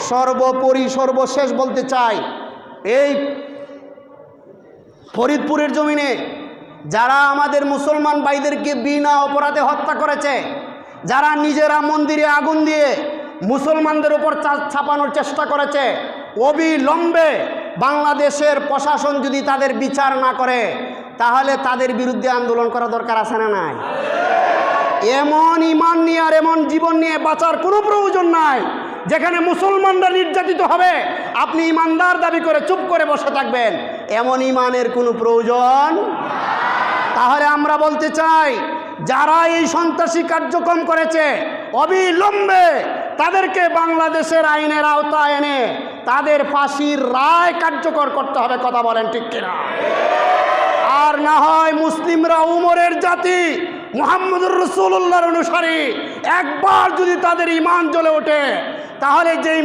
সর্বোপরি সর্বশেষ বলতে চাই, এই ফরিদপুরের জমিনে যারা আমাদের মুসলমান ভাইদেরকে বিনা অপরাধে হত্যা করেছে, যারা নিজেরা মন্দিরে আগুন দিয়ে মুসলমানদের উপর ছাপানোর চেষ্টা করেছে, অবিলম্বে বাংলাদেশের প্রশাসন যদি তাদের বিচার না করে তাহলে তাদের বিরুদ্ধে আন্দোলন করা দরকার আছে না নাই? এমন ঈমান নিয়ে আর এমন জীবন নিয়ে বাঁচার কোনো প্রয়োজন নাই যেখানে মুসলমানরা নির্যাতিত হবে আপনি ঈমানদার দাবি করে চুপ করে বসে থাকবেন, এমন ঈমানের কোনো প্রয়োজন। তাহলে আমরা বলতে চাই, যারা এই সন্ত্রাসী কার্যক্রম করেছে অবিলম্বে তাদেরকে বাংলাদেশের আইনের আওতায় এনে তাদের ফাঁসির রায় কার্যকর করতে হবে। কথা বলেন ঠিক কিনা? আর না হয় মুসলিমরা উমরের জাতি, মুহাম্মদুর রাসূলুল্লাহর অনুসারী, একবার যদি তাদের ঈমান জ্বলে ওঠে তাহলে যেই